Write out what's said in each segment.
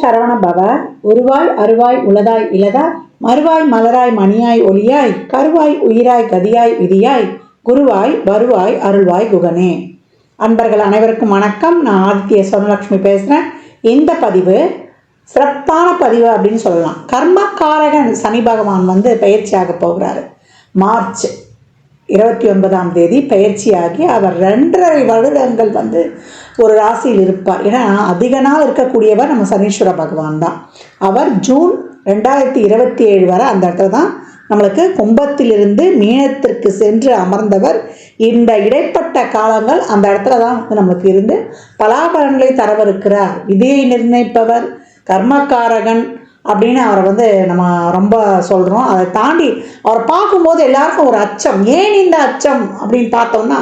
சரவண பவ. உருவாய் அருவாய் உளதாய் இலதாய் மறுவாய் மலராய் மணியாய் ஒளியாய் கருவாய் உயிராய் கதியாய் விதியாய் குருவாய் வருவாய் அருள்வாய் குகனே. அன்பர்கள் அனைவருக்கும் வணக்கம். நான் ஆதித்ய சோனலட்சுமி பேசுகிறேன். இந்த பதிவு சிறப்பான பதிவு அப்படின்னு சொல்லலாம். கர்மக்காரகன் சனி பகவான் பயிற்சியாக போகிறாரு. மார்ச் 29 பயிற்சியாகி அவர் 2.5 வருடங்கள் ஒரு ராசியில் இருப்பார். ஏன்னா அதிக நாள் இருக்கக்கூடியவர் நம்ம சனீஸ்வர பகவான் தான். அவர் ஜூன் 2027 வரை அந்த இடத்துல தான் நம்மளுக்கு கும்பத்திலிருந்து மீனத்திற்கு சென்று அமர்ந்தவர். இந்த இடைப்பட்ட காலங்கள் அந்த இடத்துல தான் நம்மளுக்கு இருந்து பலாபலன்களை தரவிருக்கிறார். விதியை நிர்ணயிப்பவர், கர்மக்காரகன் அப்படின்னு அவரை நம்ம ரொம்ப சொல்கிறோம். அதை தாண்டி அவரை பார்க்கும்போது எல்லாருக்கும் ஒரு அச்சம். ஏன் இந்த அச்சம் அப்படின்னு பார்த்தோம்னா,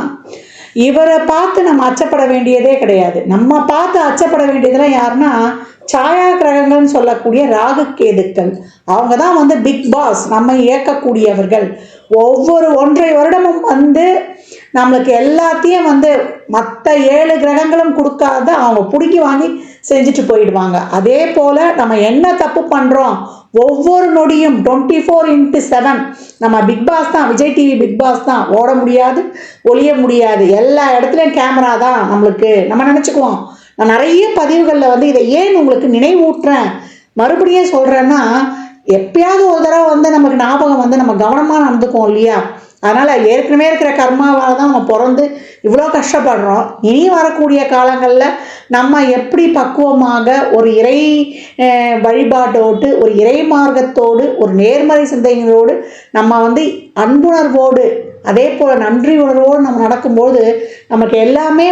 இவரை பார்த்து நம்ம அச்சப்பட வேண்டியதே கிடையாது. நம்ம பார்த்து அச்சப்பட வேண்டியதெல்லாம் யாருன்னா சாயா கிரகங்கள்னு சொல்லக்கூடிய ராகு கேதுக்கள். அவங்க தான் பிக் பாஸ், நம்ம இயக்கக்கூடியவர்கள். ஒவ்வொரு 1.5 வருடமும் நம்மளுக்கு எல்லாத்தையும் மற்ற 7 கிரகங்களும் கொடுக்காத அவங்க பிடுங்கி வாங்கி செஞ்சுட்டு போயிடுவாங்க. அதே போல் நம்ம என்ன தப்பு பண்ணுறோம், ஒவ்வொரு நொடியும் 24/7 நம்ம பிக் பாஸ் தான். விஜய் டிவி பிக் பாஸ் தான். ஓட முடியாது, ஒளிய முடியாது, எல்லா இடத்துலையும் கேமரா தான் நம்மளுக்கு. நம்ம நினச்சிக்குவோம். நான் நிறைய பதிவுகளில் இதை ஏன் உங்களுக்கு நினைவூட்டுறேன், மறுபடியும் சொல்கிறேன்னா, எப்பயாவது ஒரு தடவை நமக்கு ஞாபகம் நம்ம கவனமாக நடந்துக்குவோம் இல்லையா? அதனால் ஏற்கனவே இருக்கிற கர்மாவால் தான் நம்ம பிறந்து இவ்வளோ கஷ்டப்படுறோம். இனி வரக்கூடிய காலங்களில் நம்ம எப்படி பக்குவமாக ஒரு இறை வழிபாட்டோடு, ஒரு இறை மார்க்கத்தோடு, ஒரு நேர்மறை சிந்தனைகளோடு, நம்ம அன்புணர்வோடு, அதே போல் நன்றி உணர்வோடு நம்ம நடக்கும்போது நமக்கு எல்லாமே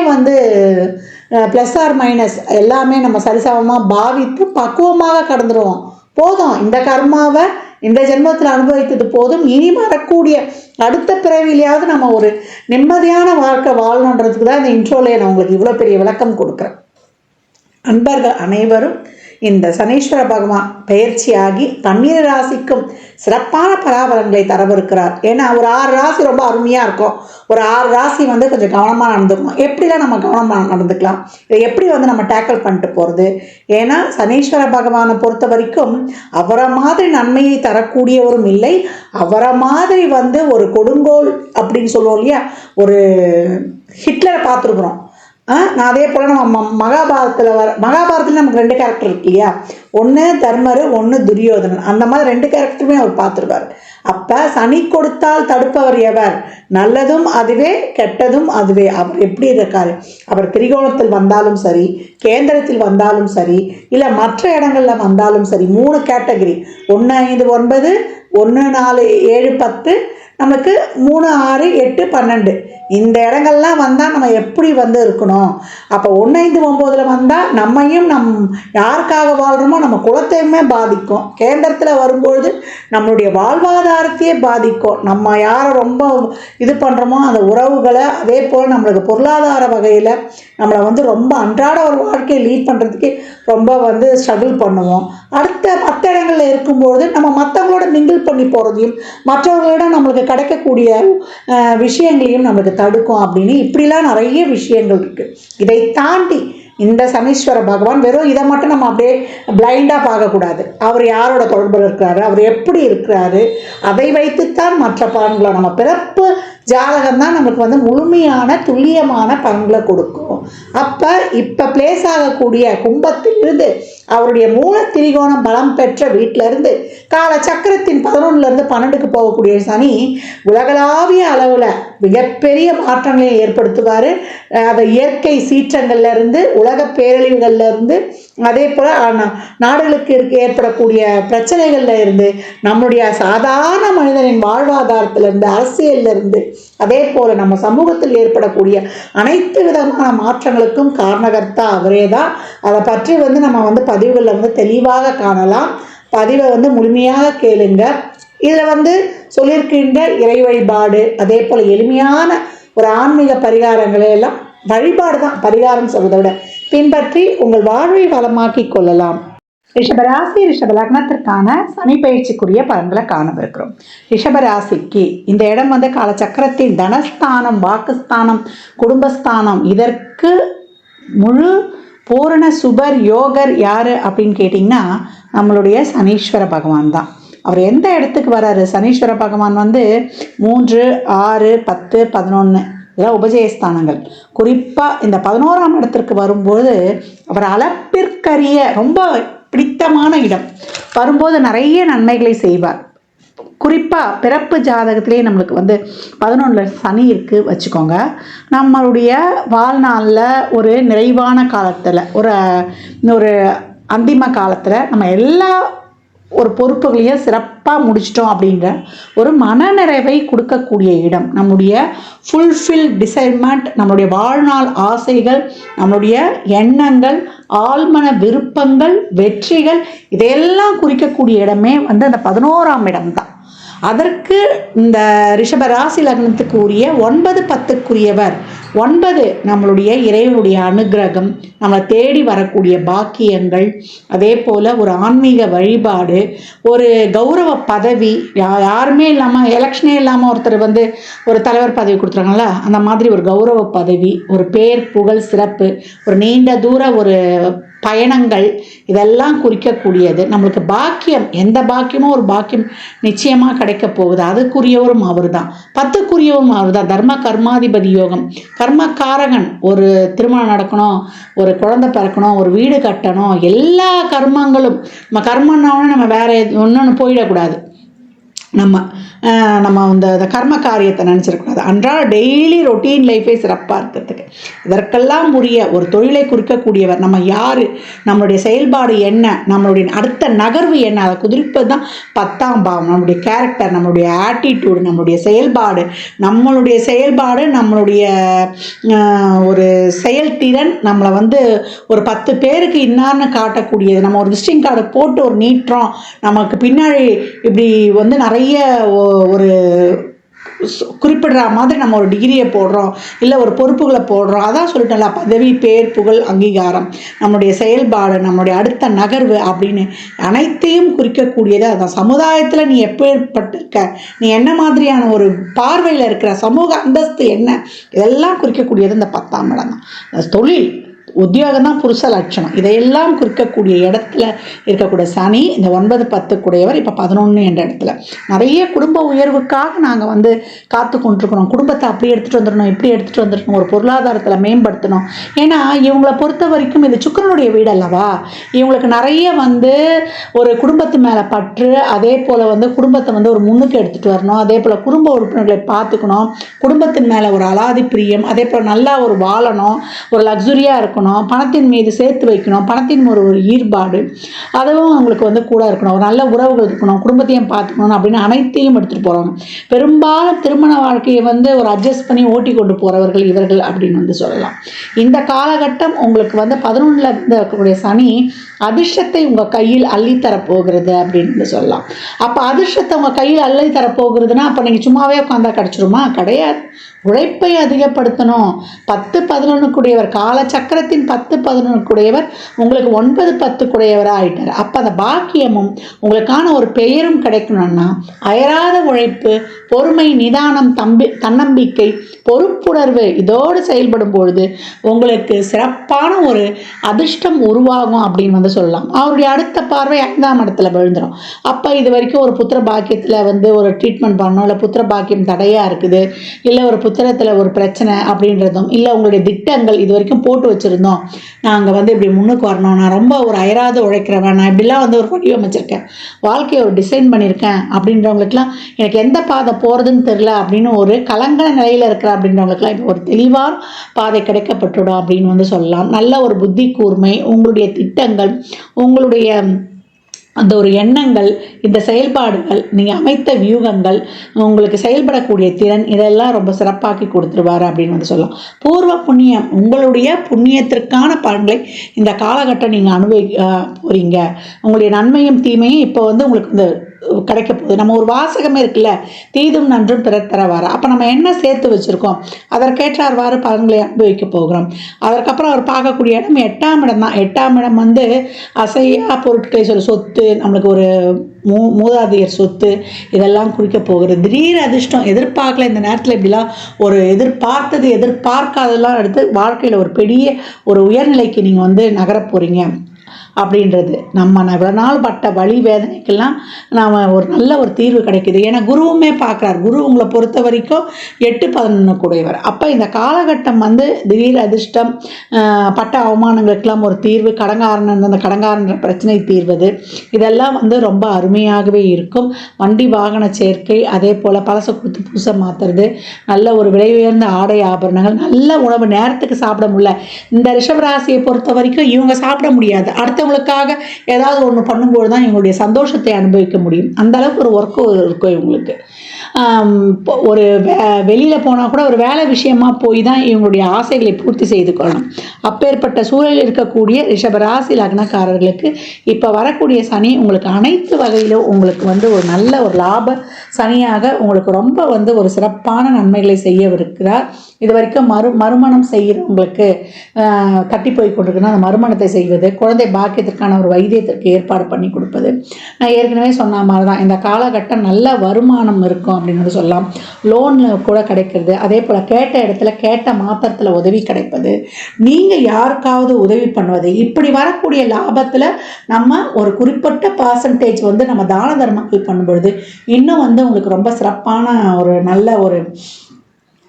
ப்ளஸ் ஆர் மைனஸ் எல்லாமே நம்ம சரிசமமாக பாவித்து பக்குவமாக கடந்துடுவோம். போதும், இந்த கர்மாவை இந்த ஜென்மத்தில் அனுபவித்தது போதும். இனி வரக்கூடிய அடுத்த பிறவிலையாவது நம்ம ஒரு நிம்மதியான வாழ்க்கை வாழணுன்றதுக்கு தான் இந்த இன்ட்ரோலே நான் உங்களுக்கு இவ்வளோ பெரிய விளக்கம் கொடுக்குறேன். அன்பர்கள் அனைவரும் இந்த சனீஸ்வர பகவான் பயிற்சியாகி 12 ராசிக்கும் சிறப்பான பலாபலன்களை தரவிருக்கிறார். ஏன்னா ஒரு 6 ராசி ரொம்ப அருமையாக இருக்கும். ஒரு 6 ராசி கொஞ்சம் கவனமாக நடந்துக்கணும். எப்படிலாம் நம்ம கவனமாக நடந்துக்கலாம், இதை எப்படி நம்ம டேக்கிள் பண்ணிட்டு போகிறது? ஏன்னா சனீஸ்வர பகவானை பொறுத்த வரைக்கும் அவரை மாதிரி நன்மையை தரக்கூடியவரும் இல்லை. அவரை மாதிரி ஒரு கொடுங்கோல் அப்படின்னு சொல்லுவோம் இல்லையா, ஒரு ஹிட்லரை பார்த்துருக்குறோம். நான் அதே போல் நம்ம மகாபாரதத்தில் நமக்கு 2 கேரக்டர் இருக்கு இல்லையா, ஒன்று தர்மர், ஒன்று துரியோதனன். அந்த மாதிரி 2 கேரக்டருமே அவர் பார்த்துருப்பார். அப்போ சனி கொடுத்தால் தடுப்பவர் எவர்? நல்லதும் அதுவே, கெட்டதும் அதுவே. அவர் எப்படி இருக்காரு? அவர் திரிகோணத்தில் வந்தாலும் சரி, கேந்திரத்தில் வந்தாலும் சரி, இல்லை மற்ற இடங்களில் வந்தாலும் சரி, 3 கேட்டகரி, 1, 5, 9, 1, 4, 7, 10, நமக்கு 3, 6, 8, 12 இந்த இடங்கள்லாம் வந்தால் நம்ம எப்படி இருக்கணும்? அப்போ 1, 5, 9 வந்தால் நம்மையும் யாருக்காக வாழ்கிறோமோ நம்ம குலத்தையுமே பாதிக்கும். கேந்திரத்தில் வரும்பொழுது நம்மளுடைய வாழ்வாதாரத்தையே பாதிக்கும். நம்ம யாரை ரொம்ப இது பண்ணுறோமோ அந்த உறவுகளை, அதே போல் நம்மளுக்கு பொருளாதார வகையில் நம்மளை ரொம்ப அன்றாட ஒரு வாழ்க்கையை லீட் பண்ணுறதுக்கு ரொம்ப ஸ்ட்ரகிள் பண்ணுவோம். அடுத்த மற்ற இடங்களில் இருக்கும்பொழுது நம்ம மற்றவங்களோட மிங்கிள் பண்ணி போகிறதையும் மற்றவங்களோட நம்மளுக்கு கிடைக்கக்கூடிய விஷயங்களையும் நம்மளுக்கு தடுக்கும். அப்படின்னு இப்படிலாம் நிறைய விஷயங்கள் இருக்குது. இதை தாண்டி இந்த சனீஸ்வர பகவான் வெறும் இதை மட்டும் நம்ம அப்படியே பிளைண்டாக பார்க்கக்கூடாது. அவர் யாரோட தொடர்பில் இருக்கிறாரு, அவர் எப்படி இருக்கிறாரு, அதை வைத்துத்தான் மற்ற பலன்களை, நம்ம பிறப்பு ஜாதகம் தான் நமக்கு முழுமையான துல்லியமான பலன்களை கொடுக்கும். அப்போ இப்போ பிளேஸ் ஆகக்கூடிய கும்பத்திலிருந்து அவருடைய மூல திரிகோணம் பலம் பெற்ற வீட்டிலிருந்து கால சக்கரத்தின் 11லேருந்து 12க்கு போகக்கூடிய சனி உலகளாவிய அளவில் மிகப்பெரிய மாற்றங்களை ஏற்படுத்துவார். அதை இயற்கை சீற்றங்கள்லேருந்து, உலக பேரழிவுகள்லேருந்து, அதே போல் நாடுகளுக்கு ஏற்படக்கூடிய பிரச்சனைகள்ல இருந்து, நம்முடைய சாதாரண மனிதனின் வாழ்வாதாரத்திலிருந்து, அரசியலிருந்து, அதே போல் நம்ம சமூகத்தில் ஏற்படக்கூடிய அனைத்து விதமான மாற்றங்களுக்கும் காரணகர்த்தா அவரே தான். அதை பற்றி நம்ம பதிவுகளில் தெளிவாக காணலாம். பதிவை முழுமையாக கேளுங்க. இதில் சொல்லியிருக்கின்ற இறை வழிபாடு, அதே போல் எளிமையான ஒரு ஆன்மீக பரிகாரங்களை எல்லாம், வழிபாடு தான் பரிகாரம் சொல்வதை விட, பின்பற்றி உங்கள் வாழ்வை வளமாக்கி கொள்ளலாம். ரிஷபராசி ரிஷப லக்னத்திற்கான சனி பயிற்சிக்குரிய பலன்களை காணவிருக்கிறோம். ரிஷபராசிக்கு இந்த இடம் காலச்சக்கரத்தின் தனஸ்தானம், வாக்குஸ்தானம், குடும்பஸ்தானம். இதற்கு முழு பூரண சுபர் யோகர் யார் அப்படின்னு கேட்டிங்கன்னா நம்மளுடைய சனீஸ்வர பகவான் தான். அவர் எந்த இடத்துக்கு வராரு? சனீஸ்வர பகவான் 3, 6, 10, 11 இதெல்லாம் உபஜயஸ்தானங்கள். குறிப்பாக இந்த 11ஆம் இடத்திற்கு வரும்போது அவர் அளப்பிற்கரிய ரொம்ப பிடித்தமான இடம். வரும்போது நிறைய நன்மைகளை செய்வார். குறிப்பாக பிறப்பு ஜாதகத்திலே நம்மளுக்கு 11 சனி இருக்குது வச்சுக்கோங்க. நம்மளுடைய வாழ்நாளில் ஒரு நிறைவான காலத்தில் ஒரு அந்திம காலத்தில் நம்ம எல்லா ஒரு பொறுப்புகளையும் சிறப்பாக முடிச்சிட்டோம் அப்படின்ற ஒரு மனநிறைவை கொடுக்கக்கூடிய இடம். நம்முடைய ஃபுல்ஃபில் டிசைர்மெண்ட், நம்மளுடைய வாழ்நாள் ஆசைகள், நம்மளுடைய எண்ணங்கள், ஆழ்மன விருப்பங்கள், வெற்றிகள் இதையெல்லாம் குறிக்கக்கூடிய இடமே அந்த 11ஆம் இடம் தான். அதற்கு இந்த ரிஷப ராசி லக்னத்துக்கு உரிய 9, 10க்குரியவர் 9 நம்மளுடைய இறைவனுடைய அனுகிரகம், நம்மளை தேடி வரக்கூடிய பாக்கியங்கள், அதே போல் ஒரு ஆன்மீக வழிபாடு, ஒரு கௌரவ பதவி. யாருமே இல்லாமல், எலெக்ஷனே இல்லாமல் ஒருத்தர் ஒரு தலைவர் பதவி கொடுத்துறாங்கல்ல, அந்த மாதிரி ஒரு கௌரவ பதவி, ஒரு பேர் புகழ் சிறப்பு, ஒரு நீண்ட தூர ஒரு பயணங்கள், இதெல்லாம் குறிக்கக்கூடியது. நம்மளுக்கு பாக்கியம், எந்த பாக்கியமும் ஒரு பாக்கியம் நிச்சயமாக கிடைக்க போகுது. அதுக்குரியவரும் அவர் தான், 10க்குரியவரும் அவர் தான். தர்ம கர்மாதிபதி யோகம், கர்மக்காரகன். ஒரு திருமணம் நடக்கணும், ஒரு குழந்தை பிறக்கணும், ஒரு வீடு கட்டணும், எல்லா கர்மங்களும் நம்ம கர்மன்னாலும் நம்ம வேற ஒன்று போயிடக்கூடாது. நம்ம இந்த கர்ம காரியத்தை நினச்சிடக்கூடாது. அன்றாட டெய்லி ரொட்டீன் லைஃபே சிறப்பாக இருக்கிறதுக்கு இதற்கெல்லாம் உரிய ஒரு தொழிலை குறிக்கக்கூடியவர். நம்ம யார், நம்மளுடைய செயல்பாடு என்ன, நம்மளுடைய அடுத்த நகர்வு என்ன, அதை குறிப்பது தான் 10ஆம் பாவம். நம்மளுடைய கேரக்டர், நம்மளுடைய ஆட்டிடியூடு, நம்மளுடைய செயல்பாடு, நம்மளுடைய ஒரு செயல்திறன், நம்மளை ஒரு 10 பேருக்கு இன்னார்னு காட்டக்கூடியது. நம்ம ஒரு விசிட்டிங் கார்டு போட்டு ஒரு நீட்டுறோம், நமக்கு பின்னாடி இப்படி நிறைய ஒரு குறிப்பிடுற மாதிரி நம்ம ஒரு டிகிரியை போடுறோம், இல்லை ஒரு பொறுப்புகளை போடுறோம். அதான் சொல்லிட்டோம்ல, பதவி, பேர், புகழ், அங்கீகாரம், நம்மளுடைய செயல்பாடு, நம்மளுடைய அடுத்த நகர்வு அப்படின்னு அனைத்தையும் குறிக்கக்கூடியது அதுதான். சமுதாயத்தில் நீ எப்பேற்பட்டிருக்க, நீ என்ன மாதிரியான ஒரு பார்வையில் இருக்கிற, சமூக அந்தஸ்து என்ன, இதெல்லாம் குறிக்கக்கூடியது இந்த 10ஆம் இடம் தான். தொழில், உத்தியோகம் தான் புருஷ லட்சணம். இதையெல்லாம் குறிக்கக்கூடிய இடத்துல இருக்கக்கூடிய சனி இந்த 9, 10க்குடையவர் இப்போ 11 என்ற இடத்துல. நிறைய குடும்ப உயர்வுக்காக நாங்கள் காத்து கொண்டிருக்கிறோம். குடும்பத்தை அப்படி எடுத்துகிட்டு வந்துடணும், இப்படி எடுத்துகிட்டு வந்துடணும், ஒரு பொருளாதாரத்தில் மேம்படுத்தணும். ஏன்னா இவங்களை பொறுத்த வரைக்கும் இது சுக்கிரனுடைய வீடு அல்லவா. இவங்களுக்கு நிறைய ஒரு குடும்பத்து மேலே பற்று, அதே போல் குடும்பத்தை ஒரு முன்னுக்கு எடுத்துகிட்டு வரணும், அதே போல் குடும்ப உறுப்பினர்களை பார்த்துக்கணும், குடும்பத்தின் மேலே ஒரு அலாதி பிரியம், அதே போல் நல்லா ஒரு வாழணும், ஒரு லக்ஸுரியாக இருக்கணும், பணத்தின் மீது சேர்த்து வைக்கணும், பணத்தின் ஒரு ஈடுபாடு, அதுவும் அவங்களுக்கு கூட இருக்கணும், ஒரு நல்ல உறவுகள் இருக்கணும், குடும்பத்தையும் பார்த்துக்கணும் அப்படின்னு அனைத்தையும் எடுத்துகிட்டு போகிறாங்க. பெரும்பாலும் திருமண வாழ்க்கையை ஒரு அட்ஜஸ்ட் பண்ணி ஓட்டி கொண்டு போகிறவர்கள் இவர்கள் அப்படின்னு சொல்லலாம். இந்த காலகட்டம் உங்களுக்கு 11ல் இருக்கக்கூடிய சனி அதிர்ஷ்டத்தை உங்கள் கையில் அள்ளித்தரப்போகிறது அப்படின்னு சொல்லலாம். அப்போ அதிர்ஷ்டத்தை உங்கள் கையில் அள்ளித்தரப்போகிறதுனா அப்போ நீங்கள் சும்மாவே உட்காந்தா கிடச்சிருமா? கிடையாது. உழைப்பை அதிகப்படுத்தணும். 10, 11க்குடையவர், காலச்சக்கரத்தின் 10, 11க்குடையவர் உங்களுக்கு 9, 10க்குடையவராக ஆகிட்டார். அப்போ அந்த பாக்கியமும் உங்களுக்கான ஒரு பெயரும் கிடைக்கணும்னா அயராத உழைப்பு, பொறுமை, நிதானம், தன்னம்பிக்கை, பொறுப்புணர்வு இதோடு செயல்படும் பொழுது உங்களுக்கு சிறப்பான ஒரு அதிர்ஷ்டம் உருவாகும் அப்படின்னு சொல்லலாம். அவருடைய அடுத்த பார்வை 5ஆம் இடத்துல விழுந்துடும். அப்போ இது வரைக்கும் ஒரு புத்திர பாக்கியத்தில் ஒரு ட்ரீட்மெண்ட் பண்ணணும், இல்லை புத்திர பாக்கியம் தடையாக இருக்குது, இல்லை ஒரு புத்திரத்தில் ஒரு பிரச்சனை அப்படின்றதும், இல்லை உங்களுடைய திட்டங்கள் இது வரைக்கும் போட்டு வச்சுருந்தோம், நாங்கள் இப்படி முன்னுக்கு வரணும், நான் ரொம்ப ஒரு அயராது உழைக்கிறவன், நான் இப்படிலாம் ஒரு வடிவமைச்சிருக்கேன், வாழ்க்கையை ஒரு டிசைன் பண்ணியிருக்கேன் அப்படின்றவங்களுக்குலாம் எனக்கு எந்த பாதை போகிறதுன்னு தெரில அப்படின்னு ஒரு கலங்கன நிலையில் இருக்கிற அப்படின்றவங்களுக்குலாம் இப்போ ஒரு தெளிவான பாதை கிடைக்கப்பட்டுடும் அப்படின்னு சொல்லலாம். நல்ல ஒரு புத்தி கூர்மை, உங்களுடைய திட்டங்கள், உங்களுடைய அந்த ஒரு எண்ணங்கள், இந்த செயல்பாடுகள், நீங்கள் அமைத்த வியூகங்கள், உங்களுக்கு செயல்படக்கூடிய திறன், இதெல்லாம் ரொம்ப சிறப்பாக்கி கொடுத்துருவார் அப்படின்னு சொல்லலாம். பூர்வ புண்ணியம், உங்களுடைய புண்ணியத்திற்கான பலன்களை இந்த காலகட்டம் நீங்கள் போகிறீங்க. உங்களுடைய நன்மையும் தீமையும் இப்போ உங்களுக்கு இந்த கிடைக்க போகுது. நம்ம ஒரு வாசகமே இருக்குல்ல, தீதும் நன்றும் பிறர் தரவாறு. அப்போ நம்ம என்ன சேர்த்து வச்சுருக்கோம், அதற்கேற்றார்வாறு பலன்களை அனுபவிக்க போகிறோம். அதற்கப்புறம் அவர் பார்க்கக்கூடிய இடம் 8ஆம் இடம் தான். 8ஆம் இடம் வந்து அசையா பொருட்களை சொத்து, நம்மளுக்கு ஒரு மூதாதையர் சொத்து, இதெல்லாம் குறிக்க போகிறது. திடீர் அதிர்ஷ்டம், எதிர்பார்க்கல இந்த நேரத்தில் இப்படிலாம் ஒரு எதிர்பார்க்காதெல்லாம் எடுத்து வாழ்க்கையில் ஒரு பெரிய ஒரு உயர்நிலைக்கு நீங்கள் வந்து நகரப் போகிறீங்க அப்படின்றது. நம்ம இவ்வளோ நாள் பட்ட வலி வேதனைக்கெல்லாம் நாம் ஒரு நல்ல ஒரு தீர்வு கிடைக்கிது. ஏன்னா குருவுமே பார்க்குறார். குரு உங்களை பொறுத்த வரைக்கும் 8-11 கூடையவர். அப்போ இந்த காலகட்டம் வந்து திடீர் அதிர்ஷ்டம், பட்ட அவமானங்களுக்கெல்லாம் ஒரு தீர்வு, அந்த கடங்காரன்ற பிரச்சனை தீர்வது, இதெல்லாம் வந்து ரொம்ப அருமையாகவே இருக்கும். வண்டி வாகன சேர்க்கை, அதே போல் பழச கொடுத்து புதுசை மாற்றுறது, நல்ல ஒரு விலை உயர்ந்த ஆடை ஆபரணங்கள், நல்ல உணவு நேரத்துக்கு சாப்பிட முடியல, இந்த ரிஷபராசியை பொறுத்த வரைக்கும் இவங்க சாப்பிட முடியாது. அடுத்தவங்களுக்காக ஏதாவது ஒன்று பண்ணும்போது தான் இவங்களுடைய சந்தோஷத்தை அனுபவிக்க முடியும். அந்த அளவுக்கு ஒரு ஒர்க்கு இருக்கும் இவங்களுக்கு. ஒரு வெளியில் போனால் கூட ஒரு வேலை விஷயமா போய் தான் இவங்களுடைய ஆசைகளை பூர்த்தி செய்து கொள்ளணும். அப்பேற்பட்ட சூழலில் இருக்கக்கூடிய ரிஷபராசி லக்னக்காரர்களுக்கு இப்போ வரக்கூடிய சனி உங்களுக்கு அனைத்து வகையிலும் உங்களுக்கு வந்து ஒரு நல்ல ஒரு லாப சனியாக உங்களுக்கு ரொம்ப வந்து ஒரு சிறப்பான நன்மைகளை செய்யவிருக்கிறார். இது வரைக்கும் மறுமணம் செய்கிறவங்களுக்கு கட்டி போய் கொண்டிருக்குன்னா அந்த மறுமணத்தை செய்வது, குழந்தை பாக்கியத்திற்கான ஒரு வைத்தியத்திற்கு ஏற்பாடு பண்ணி கொடுப்பது, நான் ஏற்கனவே சொன்ன மாதிரி தான் இந்த காலகட்டம் நல்ல வருமானம் இருக்கும் அப்படின்னு சொல்லலாம். லோனில் கூட கிடைக்கிறது, அதே போல் கேட்ட இடத்துல கேட்ட மாத்திரத்தில் உதவி கிடைப்பது, நீங்கள் யாருக்காவது உதவி பண்ணுவது, இப்படி வரக்கூடிய லாபத்தில் நம்ம ஒரு குறிப்பிட்ட பர்சன்டேஜ் வந்து நம்ம தான தர்மங்கள் பண்ணும்பொழுது இன்னும் வந்து உங்களுக்கு ரொம்ப சிறப்பான ஒரு நல்ல ஒரு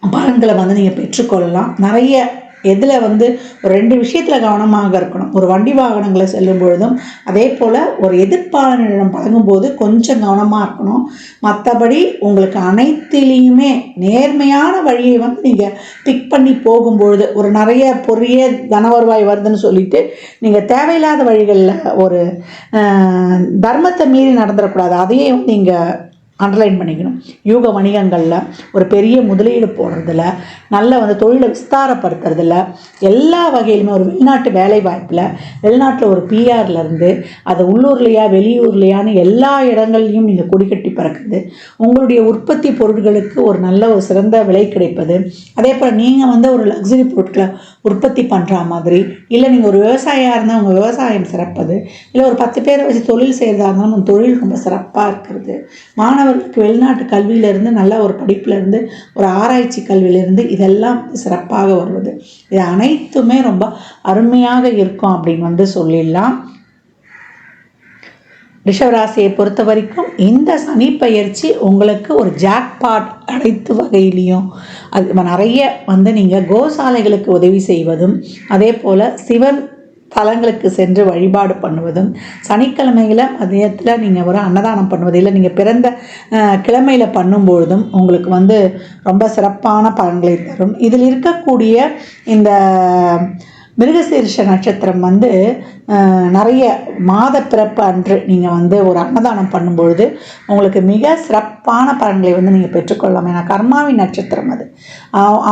பலன்களை வந்து நீங்கள் பெற்றுக்கொள்ளலாம். நிறைய எதில் வந்து ஒரு 2 விஷயத்தில் கவனமாக இருக்கணும். ஒரு வண்டி வாகனங்களை செல்லும் பொழுதும் அதே போல் ஒரு எதிர்ப்பாளரிடம் பழகும்போது கொஞ்சம் கவனமாக இருக்கணும். மற்றபடி உங்களுக்கு அனைத்திலையுமே நேர்மையான வழியை வந்து நீங்கள் பிக் பண்ணி போகும்பொழுது ஒரு நிறைய பொரிய தன வருவாய் வருதுன்னு சொல்லிட்டு நீங்கள் தேவையில்லாத வழிகளில் ஒரு தர்மத்தை மீறி நடந்துடக்கூடாது. அதையே வந்து நீங்கள் அண்டர்லைன் பண்ணிக்கணும். யூக வணிகங்களில் ஒரு பெரிய முதலீடு போடுறதில்ல, நல்ல வந்து தொழிலை விஸ்தாரப்படுத்துறதில்ல, எல்லா வகையிலுமே ஒரு வெளிநாட்டு வேலை வாய்ப்பில், வெளிநாட்டில் ஒரு பிஆர்லேருந்து அது உள்ளூர்லையா வெளியூர்லையான்னு எல்லா இடங்கள்லையும் நீங்கள் கொடிக்கட்டி பறக்குது. உங்களுடைய உற்பத்தி பொருட்களுக்கு ஒரு நல்ல ஒரு சிறந்த விலை கிடைப்பது, அதே போல் நீங்கள் வந்து ஒரு லக்ஸரி பொருட்களை உற்பத்தி பண்ணுற மாதிரி, இல்லை நீங்கள் ஒரு விவசாயியாக இருந்தால் உங்கள் விவசாயம் சிறப்பது, இல்லை ஒரு 10 பேரை வச்சு தொழில் செய்கிறதா இருந்தாலும் உங்கள் தொழில் ரொம்ப சிறப்பாக இருக்கிறது. மாணவர்களுக்கு வெளிநாட்டு கல்வியிலேருந்து நல்ல ஒரு படிப்பிலேருந்து ஒரு ஆராய்ச்சி கல்வியிலேருந்து இதெல்லாம் சிறப்பாக வருவது, இது அனைத்துமே ரொம்ப அருமையாக இருக்கும் அப்படின்னு வந்து சொல்லிடலாம். ரிஷபராசியை பொறுத்த வரைக்கும் இந்த சனி பயிற்சி உங்களுக்கு ஒரு ஜாக்பாட் அனைத்து வகையிலையும் அது நிறைய வந்து நீங்கள் கோசாலைகளுக்கு உதவி செய்வதும், அதே போல் சிவன் தலங்களுக்கு சென்று வழிபாடு பண்ணுவதும், சனிக்கிழமையில் மதியத்தில் நீங்கள் ஒரு அன்னதானம் பண்ணுவது, இல்லை நீங்கள் பிறந்த கிழமையில் பண்ணும்பொழுதும் உங்களுக்கு வந்து ரொம்ப சிறப்பான பலன்களை தரும். இதில் இருக்கக்கூடிய இந்த மிருகசீரிஷ நட்சத்திரம் வந்து நிறைய மாத பிறப்பு அன்று நீங்கள் வந்து ஒரு அன்னதானம் பண்ணும்பொழுது உங்களுக்கு மிக சிறப்பான பலன்களை வந்து நீங்கள் பெற்றுக்கொள்ளலாம். ஏன்னா கர்மாவின் நட்சத்திரம் அது.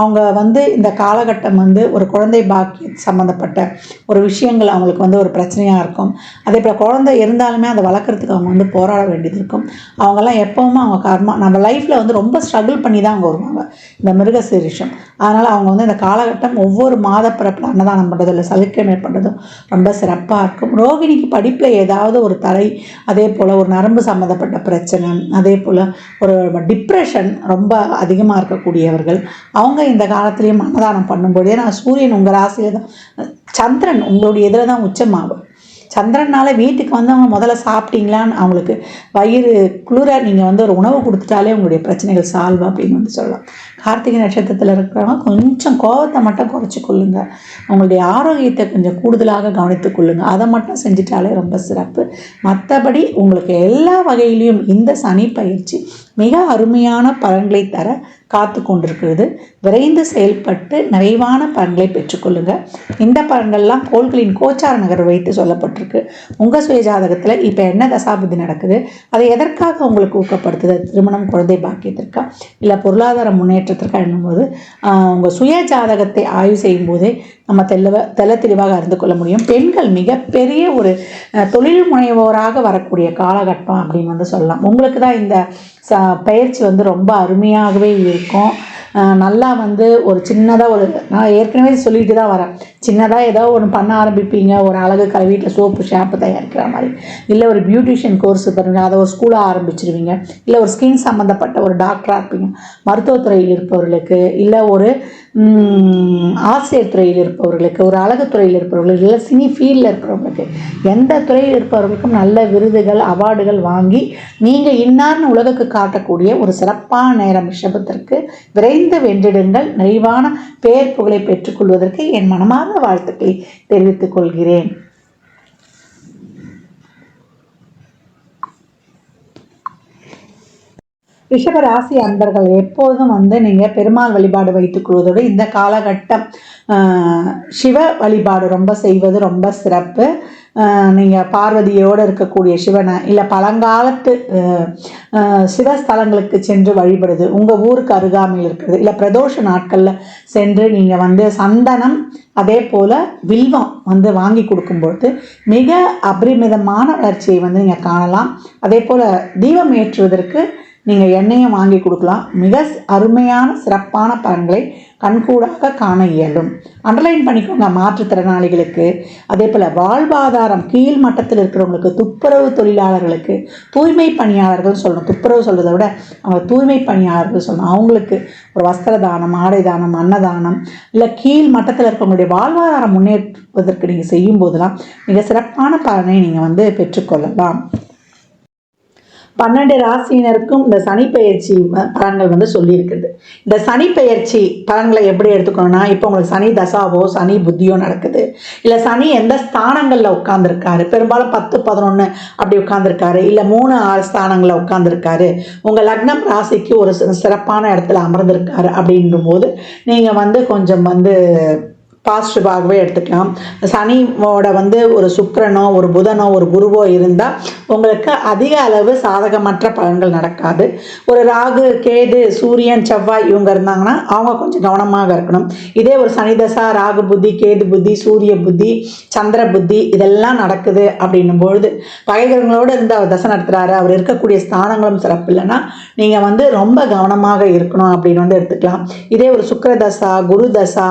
அவங்க வந்து இந்த காலகட்டம் வந்து ஒரு குழந்தை பாக்கிய சம்மந்தப்பட்ட ஒரு விஷயங்கள் அவங்களுக்கு வந்து ஒரு பிரச்சனையாக இருக்கும். அதே போல் குழந்தை இருந்தாலுமே அதை வளர்க்குறதுக்கு அவங்க வந்து போராட வேண்டியது இருக்கும். அவங்கெல்லாம் எப்போவுமே அவங்க கர்மா நம்ம லைஃப்பில் வந்து ரொம்ப ஸ்ட்ரகிள் பண்ணி தான் அவங்க வருவாங்க இந்த மிருகசீரிஷம். அதனால் அவங்க வந்து இந்த காலகட்டம் ஒவ்வொரு மாத பிறப்பில் அன்னதானம் பண்ணுறதும் இல்லை சலுக்கிழமை பண்ணுறதும் ரொம்ப சிறப்பாக இருக்கும். ரோகிணிக்கு படிப்பில் ஏதாவது ஒரு தடை, அதே போல் ஒரு நரம்பு சம்மந்தப்பட்ட பிரச்சனை, அதே போல் ஒரு டிப்ரெஷன் ரொம்ப அதிகமாக இருக்கக்கூடியவர்கள் அவங்க இந்த காலத்துலேயும் அன்னதானம் பண்ணும்போது, ஏன்னா சூரியன் உங்கள் ராசியில் தான், சந்திரன் உங்களுடைய இதில் தான் உச்சமாகும். சந்திரனால வீட்டுக்கு வந்தவங்க முதல்ல சாப்பிட்டீங்களான்னு அவங்களுக்கு வயிறு குளிர நீங்கள் வந்து ஒரு உணவு கொடுத்துட்டாலே உங்களுடைய பிரச்சனைகள் சால்வ் அப்படின்னு வந்து சொல்லலாம். கார்த்திகை நட்சத்திரத்தில் இருக்கிறவங்க கொஞ்சம் கோபத்தை மட்டும் குறைச்சி கொள்ளுங்க, உங்களுடைய ஆரோக்கியத்தை கொஞ்சம் கூடுதலாக கவனித்து கொள்ளுங்க, அதை மட்டும் செஞ்சிட்டாலே ரொம்ப சிறப்பு. மற்றபடி உங்களுக்கு எல்லா வகையிலையும் இந்த சனி பயிற்சி மிக அருமையான பலன்களை தர காத்து கொண்டிருக்கிறது. விரைந்து செயல்பட்டு நிறைவான பலன்களை பெற்றுக்கொள்ளுங்கள். இந்த பலன்கள்லாம் கோள்களின் கோச்சார நகர் வைத்து சொல்லப்பட்டிருக்கு. உங்கள் சுய ஜாதகத்தில் இப்போ என்ன தசாபுத்தி நடக்குது, அதை எதற்காக உங்களுக்கு ஊக்கப்படுத்துது, திருமணம், குழந்தை பாக்கியத்திற்கா இல்லை பொருளாதார முன்னேற்றத்திற்கா என்னும்போது உங்கள் சுய ஜாதகத்தை ஆய்வு செய்யும் போதே நம்ம தெளிவாக அறிந்து கொள்ள முடியும். பெண்கள் மிகப்பெரிய ஒரு தொழில் முனைவோராக வரக்கூடிய காலகட்டம் அப்படின்னு சொல்லலாம். உங்களுக்கு தான் இந்த பயிற்சி ரொம்ப அருமையாகவே இருக்கும். நல்லா ஒரு சின்னதாக நான் ஏற்கனவே சொல்லிட்டு தான் வரேன், சின்னதாக ஏதோ ஒன்று பண்ண ஆரம்பிப்பீங்க. ஒரு அழகு கலை, வீட்டில் சோப்பு ஷாம்பு தயாரிக்கிற மாதிரி, இல்லை ஒரு பியூட்டிஷியன் கோர்ஸ் பண்ணுவீங்க, அதை ஒரு ஸ்கூலாக ஆரம்பிச்சிருவீங்க, இல்லை ஒரு ஸ்கின் சம்மந்தப்பட்ட ஒரு டாக்டராக இருப்பீங்க, மருத்துவத்துறையில் இருப்பவர்களுக்கு, இல்லை ஒரு ஆசிரியர் துறையில் இருப்பவர்களுக்கு, ஒரு அழகு துறையில் இருப்பவர்களுக்கு, இல்லை சினி ஃபீல்டில் இருக்கிறவங்களுக்கு, எந்த துறையில் இருப்பவர்களுக்கும் நல்ல விருதுகள், அவார்டுகள் வாங்கி நீங்கள் இன்னார்னு உலகுக்கு காட்டக்கூடிய ஒரு சிறப்பான நேரம் ரிஷபத்திற்கு. விரைந்து வென்றிடுங்கள். நிறைவான பேர் புகழை பெற்றுக்கொள்வதற்கு என் மனமார்ந்த வாழ்த்துக்களை தெரிவித்துக் கொள்கிறேன். ரிஷப ராசி அன்பர்கள் எப்போதும் நீங்கள் பெருமாள் வழிபாடு வைத்துக் கொள்வதோடு இந்த காலகட்டம் சிவ வழிபாடு ரொம்ப செய்வது ரொம்ப சிறப்பு. நீங்கள் பார்வதியோடு இருக்கக்கூடிய சிவனை, இல்லை பழங்காலத்து சிவஸ்தலங்களுக்கு சென்று வழிபடுது, உங்கள் ஊருக்கு அருகாமையில் இருக்கிறது, இல்லை பிரதோஷ நாட்களில் சென்று நீங்கள் சந்தனம் அதே போல் வில்வம் வாங்கி கொடுக்கும்பொழுது மிக அபரிமிதமான வளர்ச்சியை நீங்கள் காணலாம். அதே போல் தீபம் ஏற்றுவதற்கு நீங்கள் எண்ணெயும் வாங்கி கொடுக்கலாம். மிக அருமையான சிறப்பான பலன்களை கண்கூடாக காண இயலும். அண்டர்லைன் பண்ணிக்கோங்க. மாற்றுத்திறனாளிகளுக்கு, அதே போல் வாழ்வாதாரம் கீழ் மட்டத்தில் இருக்கிறவங்களுக்கு, துப்புரவு தொழிலாளர்களுக்கு, தூய்மை பணியாளர்கள் சொல்லணும். துப்புரவு சொல்கிறத விட அவங்க தூய்மை பணியாளர்கள் சொல்லணும். அவங்களுக்கு ஒரு வஸ்திர தானம், ஆடை தானம், அன்னதானம், இல்லை கீழ் மட்டத்தில் இருக்கிறவங்களுடைய வாழ்வாதாரம் முன்னேற்றுவதற்கு நீங்கள் செய்யும் போதெல்லாம் மிக சிறப்பான பலனை நீங்கள் பெற்றுக்கொள்ளலாம். 12 ராசியினருக்கும் இந்த சனி பெயர்ச்சி பலன்கள் சொல்லியிருக்குது. இந்த சனி பெயர்ச்சி பலன்களை எப்படி எடுத்துக்கணும்னா, இப்போ உங்களுக்கு சனி தசாவோ சனி புத்தியோ நடக்குது, இல்லை சனி எந்த ஸ்தானங்களில் உட்காந்துருக்காரு, பெரும்பாலும் 10, 11 அப்படி உட்காந்துருக்காரு, இல்லை 3, 6 ஸ்தானங்களில் உட்காந்துருக்காரு, உங்கள் லக்னம் ராசிக்கு ஒரு சிறப்பான இடத்துல அமர்ந்திருக்காரு அப்படின்னும் போது நீங்கள் கொஞ்சம் பாசிட்டிவாகவே எடுத்துக்கலாம். சனியோட ஒரு சுக்கிரனோ ஒரு புதனோ ஒரு குருவோ இருந்தால் உங்களுக்கு அதிக அளவு சாதகமற்ற பலன்கள் நடக்காது. ஒரு ராகு, கேது, சூரியன், செவ்வாய் இவங்க இருந்தாங்கன்னா அவங்க கொஞ்சம் கவனமாக இருக்கணும். இதே ஒரு சனி தசா, ராகு புத்தி, கேது புத்தி, சூரிய புத்தி, சந்திர புத்தி இதெல்லாம் நடக்குது அப்படின்னும் பொழுது பகைகளோடு இருந்து அவர் தசை நடத்துகிறாரு, அவர் இருக்கக்கூடிய ஸ்தானங்களும் சிறப்பு இல்லைன்னா நீங்கள் ரொம்ப கவனமாக இருக்கணும் அப்படின்னு எடுத்துக்கலாம். இதே ஒரு சுக்கிர தசா, குரு தசா,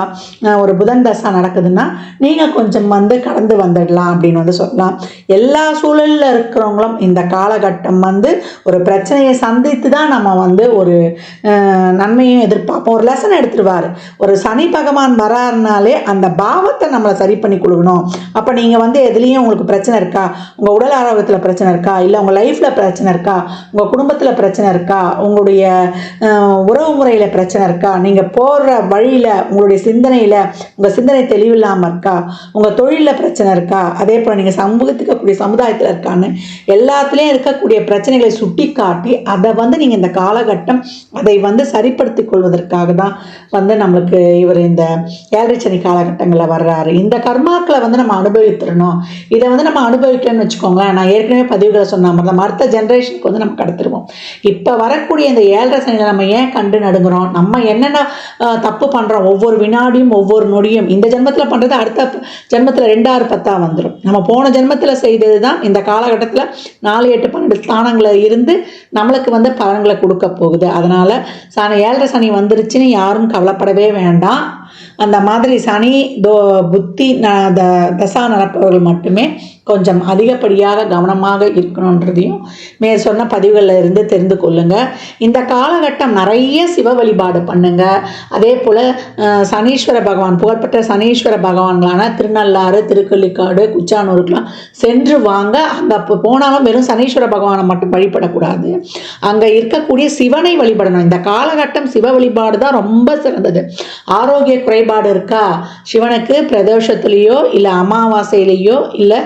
ஒரு புதன் தசா நடக்குதுன்னா நீங்கள் கொஞ்சம் கடந்து வந்துடலாம் அப்படின்னு சொல்லலாம். எல்லா சூழலில் இருக்கிறவங்களும் இந்த காலகட்டம் ஒரு பிரச்சனையை சந்தித்து தான் நம்ம ஒரு நன்மையும் எதிர்பார்ப்போம். ஒரு லெசன் எடுத்துருவார். ஒரு சனி பகவான் வராருனாலே அந்த பாவத்தை நம்மளை சரி பண்ணி கொடுக்கணும். அப்போ நீங்கள் எதுலேயும் உங்களுக்கு பிரச்சனை இருக்கா, உங்கள் உடல் ஆரோக்கியத்தில் பிரச்சனை இருக்கா, இல்லை உங்கள் லைஃப்பில் பிரச்சனை இருக்கா, உங்கள் குடும்பத்தில் பிரச்சனை இருக்கா, உங்களுடைய உறவு முறையில் பிரச்சனை இருக்கா, நீங்கள் போகிற வழியில் உங்களுடைய சிந்தனையில் உங்கள் சிந்தனை தெளிவில்லாமல் இருக்கா, உங்கள் தொழிலில் பிரச்சனை இருக்கா, அதே போல் நீங்கள் சமூகத்துக்கு கூடிய சமுதாயத்தில் இருக்கான்னு எல்லாத்துலேயும் இருக்கக்கூடிய பிரச்சனைகளை சுட்டி காட்டி அதை நீங்கள் இந்த காலகட்டம் அதை சரிப்படுத்திக் கொள்வதற்காக தான் நம்மளுக்கு இவர் இந்த 7 சனி காலகட்டங்களில் வர்றாரு. இந்த கர்மாக்களை நம்ம அனுபவித்துடணும். இதை நம்ம அனுபவிக்கணும்னு வச்சுக்கோங்களேன். நான் ஏற்கனவே பதிவுகளை சொன்ன மாதிரி தான் அடுத்த ஜென்ரேஷனுக்கு நம்ம கடத்திடுவோம். இப்போ வரக்கூடிய இந்த 7 சனியில் நம்ம ஏன் கண்டு நடுங்குறோம், நம்ம என்னென்ன தப்பு பண்ணுறோம், ஒவ்வொரு வினாடியும் ஒவ்வொரு நொடியும் இந்த ஜென்மத்தில் பண்ணுறது அடுத்த ஜென்மத்தில் 2, 6, 10 வந்துடும். நம்ம போன ஜென்மத்தில் செய்தது தான் இந்த காலகட்டத்தில் 4, 8, 12 ஸ்தானங்களில் இருந்து நம்மளுக்கு பலன்களை கொடுக்க போகுது. அதனால் 7 சனி வந்துருச்சுன்னு யாரும் கவலைப்படவே வேண்டாம். அந்த மாதிரி சனி புத்தி தசா நடப்பவர்கள் மட்டுமே கொஞ்சம் அதிகப்படியாக கவனமாக இருக்கணுன்றதையும் மேற் சொன்ன பதிவுகளில் இருந்து தெரிந்து கொள்ளுங்கள். இந்த காலகட்டம் நிறைய சிவ வழிபாடு பண்ணுங்க. அதே போல் சனீஸ்வர பகவான், புகழ்பெற்ற சனீஸ்வர பகவான்களான திருநள்ளாறு, திருக்கள்ளிக்காடு, குச்சானூருக்கெலாம் சென்று வாங்க. அங்கே போனாலும் வெறும் சனீஸ்வர பகவானை மட்டும் வழிபடக்கூடாது, அங்கே இருக்கக்கூடிய சிவனை வழிபடணும். இந்த காலகட்டம் சிவ வழிபாடு தான் ரொம்ப சிறந்தது. ஆரோக்கிய குறைபாடு இருக்கா, சிவனுக்கு பிரதோஷத்துலேயோ இல்லை அமாவாசையிலேயோ இல்லை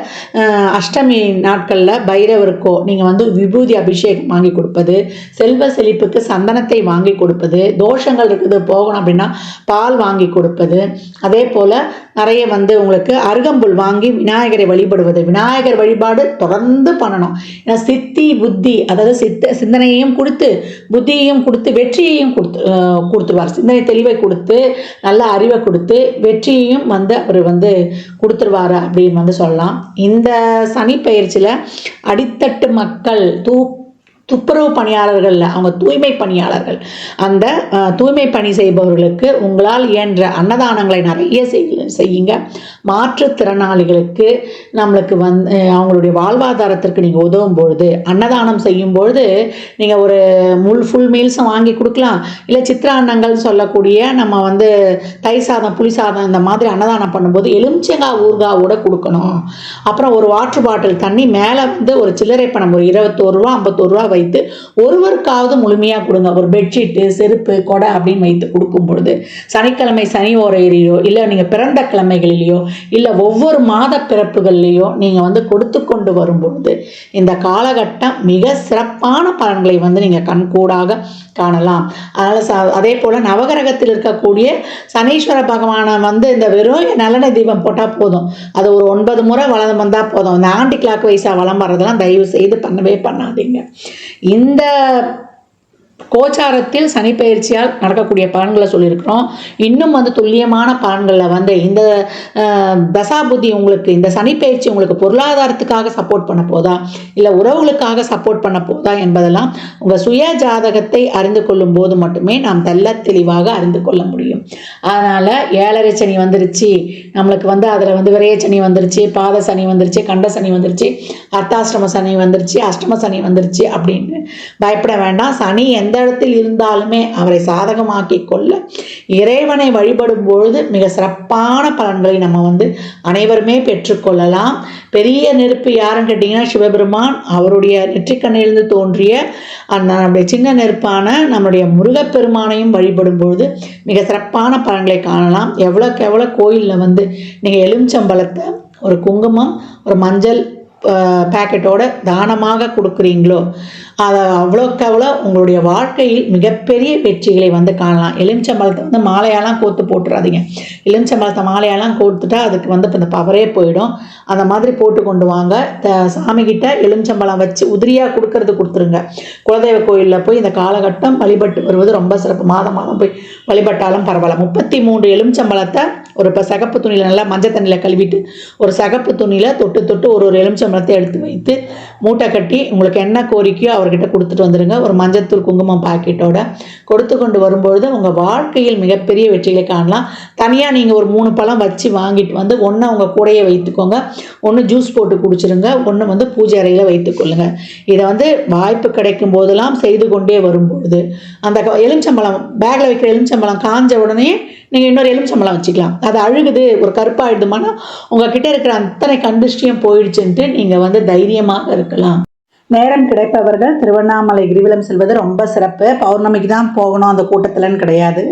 அஷ்டமி நாட்களில் பைரவருக்கோ நீங்கள் வந்து விபூதி அபிஷேகம் வாங்கி கொடுப்பது, செல்வ செழிப்புக்கு சந்தனத்தை வாங்கி கொடுப்பது, தோஷங்கள் இருக்குது போகணும் அப்படின்னா பால் வாங்கி கொடுப்பது, அதே போல் நிறைய வந்து உங்களுக்கு அருகம்புல் வாங்கி விநாயகரை வழிபடுவது. விநாயகர் வழிபாடு தொடர்ந்து பண்ணணும். ஏன்னா சித்தி புத்தி, அதாவது சிந்தனையையும் கொடுத்து புத்தியையும் கொடுத்து வெற்றியையும் கொடுத்துருவார். சிந்தனை தெளிவை கொடுத்து நல்ல அறிவை கொடுத்து வெற்றியையும் வந்து அவர் வந்து கொடுத்துருவார் அப்படின்னு வந்து சொல்லலாம். இந்த சனி பயிற்சியில் அடித்தட்டு மக்கள் துப்புரவு பணியாளர்கள், அவங்க தூய்மை பணியாளர்கள், அந்த தூய்மை பணி செய்பவர்களுக்கு உங்களால் இயன்ற அன்னதானங்களை நிறைய செய்யுங்க. மாற்றுத்திறனாளிகளுக்கு நம்மளுக்கு வந்து அவங்களுடைய வாழ்வாதாரத்திற்கு நீங்கள் உதவும் பொழுது, அன்னதானம் செய்யும் பொழுது நீங்கள் ஒரு ஃபுல் மீல்ஸும் வாங்கி கொடுக்கலாம். இல்லை சித்திரான்னங்கள் சொல்லக்கூடிய நம்ம வந்து தயிர் சாதம் புளி சாதம் இந்த மாதிரி அன்னதானம் பண்ணும்போது எலுமிச்சங்காய் ஊறுகாவோட கொடுக்கணும். அப்புறம் ஒரு வாட்டர் பாட்டில் தண்ணி மேலே வந்து ஒரு சில்லறை பணம் ஒரு 21 ரூபா 51 ரூபா வைத்து ஒருவருக்காவது முழுமையாக கொடுங்க. ஒரு பெட்ஷீட்டு செருப்பு கொடை அப்படின்னு வைத்து கொடுக்கும் பொழுது சனிக்கிழமை சனி ஓரையிலையோ இல்லை நீங்கள் பிறந்த கிழமைகளிலேயோ இல்லை ஒவ்வொரு மாத பிறப்புகள்லையோ நீங்கள் வந்து கொடுத்து கொண்டு வரும்பொழுது இந்த காலகட்டம் மிக சிறப்பான பலன்களை வந்து நீங்கள் கண்கூடாக காணலாம். அதனால் அதே போல் நவகிரகத்தில் இருக்கக்கூடிய சனீஸ்வர பகவானை வந்து இந்த வெறும் நல்லெண்ணெய் தீபம் போட்டால் போதும். அது ஒரு 9 முறை வளம் வந்தால் போதும். இந்த ஆன்டி கிளாக் வைஸாக வளம் வர்றதெல்லாம் தயவு செய்து பண்ணவே பண்ணாதீங்க. இந்த கோச்சாரத்தில் சனி பயிற்சியால் நடக்கக்கூடிய பலன்களை சொல்லியிருக்கிறோம். இன்னும் வந்து துல்லியமான பலன்களில் வந்து இந்த தசாபுத்தி உங்களுக்கு இந்த சனி பயிற்சி உங்களுக்கு பொருளாதாரத்துக்காக சப்போர்ட் பண்ண போதா இல்லை உறவுகளுக்காக சப்போர்ட் பண்ண போதா என்பதெல்லாம் உங்கள் சுய ஜாதகத்தை அறிந்து கொள்ளும் போது மட்டுமே நாம் தெல்ல தெளிவாக அறிந்து கொள்ள முடியும். அதனால் 7.5 சனி வந்துருச்சு, நம்மளுக்கு வந்து அதில் வந்து விரைய சனி வந்துருச்சு, பாத சனி வந்துருச்சு, கண்ட சனி வந்துருச்சு, அர்த்தாஷ்டம சனி வந்துருச்சு, அஷ்டம சனி வந்துருச்சு அப்படின்னு பயப்பட வேண்டாம். சனி எந்த இடத்தில் இருந்தாலுமே அவரை சாதகமாக்கி கொள்ள இறைவனை வழிபடும் பொழுது மிக சிறப்பான பலன்களை நம்ம வந்து அனைவருமே பெற்றுக்கொள்ளலாம். பெரிய நெருப்பு யாருன்னு கேட்டிங்கன்னா சிவபெருமான். அவருடைய நெற்றிக்கண்ணிலிருந்து தோன்றிய அந்த நம்முடைய சின்ன நெருப்பான நம்முடைய முருகப்பெருமானையும் வழிபடும் பொழுது மிக சிறப்பான பலன்களை காணலாம். எவ்வளோக்கு எவ்வளோ கோயிலில் வந்து நீங்கள் எலுமிச்சம்பழத்தை ஒரு குங்குமம் ஒரு மஞ்சள் பேக்கெட்டோட தானமாக கொடுக்குறீங்களோ அதை அவ்வளோக்கு அவ்வளோ உங்களுடைய வாழ்க்கையில் மிகப்பெரிய வெற்றிகளை வந்து காணலாம். எலுமிச்சம்பழத்தை வந்து மாலையாலாம் கோத்து போட்டுறாதீங்க. எலுமிச்சம்பழத்தை மாலையாலாம் கோத்துட்டா அதுக்கு வந்து இப்போ இந்த பவரே போயிடும். அந்த மாதிரி போட்டு கொண்டு வாங்க. சாமிகிட்ட எலுமிச்சம்பழம் வச்சு உதிரியாக கொடுத்துருங்க. குலதெய்வ கோயிலில் போய் இந்த காலகட்டம் வழிபட்டு வருவது ரொம்ப சிறப்பு. மாதம் போய் வழிபட்டாலும் பரவாயில்ல. 33 எலுமிச்சம்பழத்தை ஒரு இப்போ சகப்பு துணியில் நல்லா மஞ்சள் தண்ணியில் கழுவிட்டு ஒரு சகப்பு துணியில் தொட்டு ஒரு எலுமிச்சம்பழத்தை எடுத்து வைத்து மூட்டை கட்டி உங்களுக்கு என்ன கோரிக்கையோ அவர்கிட்ட கொடுத்துட்டு வந்துடுங்க. ஒரு மஞ்சத்தூள் குங்குமம் பாக்கெட்டோட கொடுத்து கொண்டு வரும்பொழுது உங்கள் வாழ்க்கையில் மிகப்பெரிய வெற்றிகளை காணலாம். தனியாக நீங்கள் ஒரு 3 பழம் வச்சு வாங்கிட்டு வந்து ஒன்று உங்கள் கூடையே வைத்துக்கோங்க, ஒன்று ஜூஸ் போட்டு குடிச்சிருங்க, ஒன்று வந்து பூஜை அறையில் வைத்துக்கொள்ளுங்க. இதை வந்து வாய்ப்பு கிடைக்கும் போதெல்லாம் செய்து கொண்டே வரும்பொழுது அந்த எலுமிச்சம்பழம் பேக்கில் வைக்கிற எலுமிச்சம்பழம் காஞ்ச உடனே நீங்கள் இன்னொரு எலுமிச்சம்பழம் வச்சுக்கலாம். அது அழுகுது ஒரு கருப்பாயிடுமானா உங்ககிட்ட இருக்கிற அத்தனை கண்டிஷ்டியும் போயிடுச்சுன்ட்டு நீங்கள் வந்து தைரியமாக இருக்கலாம். நேரம் கிடைப்பவர்கள் திருவண்ணாமலை கிரிவலம் செல்வது ரொம்ப சிறப்பு. பௌர்ணமிக்கு தான் போகணும் அந்த கூட்டத்தில்னு கிடையாது.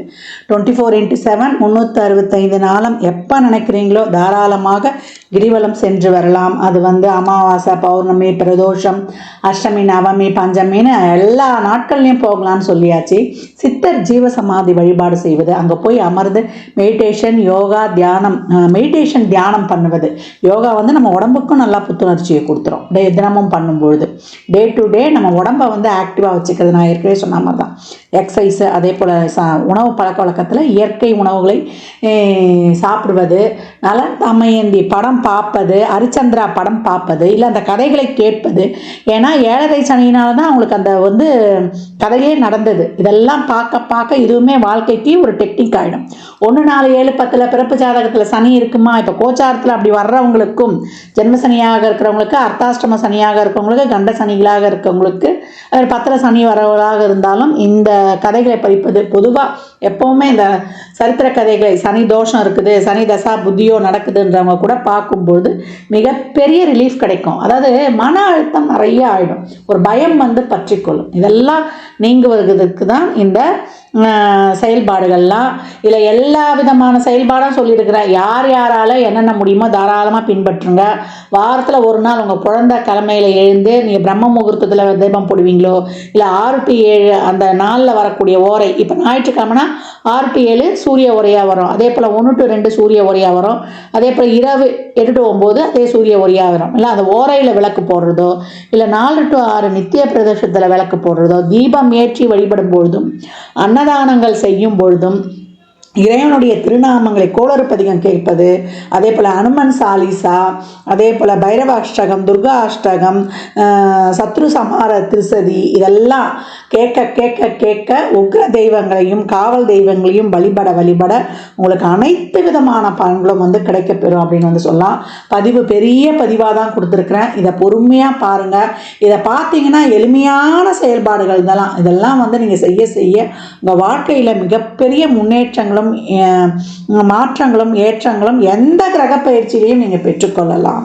24x7 365 நாளும் எப்போ நினைக்கிறீங்களோ தாராளமாக கிரிவலம் சென்று வரலாம். அது வந்து அமாவாசை பௌர்ணமி பிரதோஷம் அஷ்டமி நவமி பஞ்சமின்னு எல்லா நாட்கள்லையும் போகலான்னு சொல்லியாச்சு. சித்தர் ஜீவசமாதி வழிபாடு செய்வது, அங்கே போய் அமர்ந்து மெடிடேஷன் யோகா தியானம் தியானம் பண்ணுவது. யோகா வந்து நம்ம உடம்புக்கும் நல்லா புத்துணர்ச்சியை கொடுத்துரும். தினமும் பண்ணும்பொழுது டே டு டே நம்ம உடம்பை வந்து ஆக்டிவாக வச்சுக்கிறது. நான் ஏற்கனவே சொன்ன மாதிரி தான் எக்ஸசைஸு. அதே போல் உணவு பழக்க வழக்கத்தில் இயற்கை உணவுகளை சாப்பிடுவது, நல தமயந்தி படம் பார்ப்பது, ஹரிச்சந்திரா படம் பார்ப்பது, இல்லை அந்த கதைகளை கேட்பது. ஏன்னா 7.5 சனியினால தான் அவங்களுக்கு அந்த வந்து கதையே நடந்தது. இதெல்லாம் பார்க்க இதுவுமே வாழ்க்கைக்கு ஒரு டெக்னிக் ஆகிடும். 1 4 7 10 பிறப்பு ஜாதகத்தில் சனி இருக்குமா, இப்போ கோச்சாரத்தில் அப்படி வர்றவங்களுக்கும் ஜென்ம சனியாக இருக்கிறவங்களுக்கு அர்த்தாஷ்டம சனியாக இருக்கிறவங்களுக்கு கண்ட சனிகளாக இருக்கவங்களுக்கு 10 சனி வரவர்களாக இருந்தாலும் இந்த கதைகளை படிப்பது பொதுவாக எப்போவுமே இந்த சரித்திர கதைகளை சனி தோஷம் இருக்குது, சனி தசா புத்தியோ நடக்குதுன்றவங்க கூட பார்க்கும்பொழுது மிகப்பெரிய ரிலீஃப் கிடைக்கும். அதாவது மன அழுத்தம் நிறைய ஆகிடும், ஒரு பயம் வந்து பற்றிக்கொள்ளும். இதெல்லாம் நீங்குவதற்கு தான் இந்த செயல்பாடுகள்லாம். இதில் எல்லா விதமான செயல்பாடும் சொல்லியிருக்கிறேன். யார் யாரால் என்னென்ன முடியுமோ தாராளமாக பின்பற்றுங்க. வாரத்தில் ஒரு நாள் உங்கள் குழந்தை கிழமையில் எழுந்து நீங்கள் பிரம்ம முகூர்த்தத்தில் தீபம் போடுவீங்களோ, இல்லை 6 to 7 அந்த நாளில் வரக்கூடிய ஓரை, இப்போ ஞாயிற்றுக்கிழமைனா 6 to 7 சூரிய உரையாக வரும், அதே போல் 1 to 2 சூரிய உரையாக வரும், அதே போல் இரவு 8 to 9 அதே சூரிய உரையாக வரும். இல்லை அந்த ஓரையில் விளக்கு போடுறதோ, இல்லை 4 to 6 நித்திய பிரதேசத்தில் விளக்கு போடுறதோ, தீபம் ஏற்றி வழிபடும் பொழுதும், அன்னதானங்கள் செய்யும் பொழுதும், இறைவனுடைய திருநாமங்களை கோளறு பதிகம் கேட்பது, அதே போல் அனுமன் சாலிசா, அதே போல் பைரவ அஷ்டகம், துர்கா அஷ்டகம், சத்ரு சமார திருசதி, இதெல்லாம் கேட்க கேட்க கேட்க உக்ர தெய்வங்களையும் காவல் தெய்வங்களையும் வழிபட வழிபட உங்களுக்கு அனைத்து விதமான பலன்களும் வந்து கிடைக்கப்பெறும் அப்படின்னு வந்து சொல்லலாம். பதிவு பெரிய பதிவாக தான் கொடுத்துருக்குறேன். இதை பொறுமையாக பாருங்கள். இதை பார்த்தீங்கன்னா எளிமையான செயல்பாடுகள் இதெல்லாம் வந்து நீங்கள் செய்ய செய்ய உங்கள் வாழ்க்கையில் மிகப்பெரிய முன்னேற்றங்களும் மாற்றங்களும் ஏற்றங்களும் எந்த கிரக பயிற்சியிலையும் நீங்கள் பெற்றுக்கொள்ளலாம்.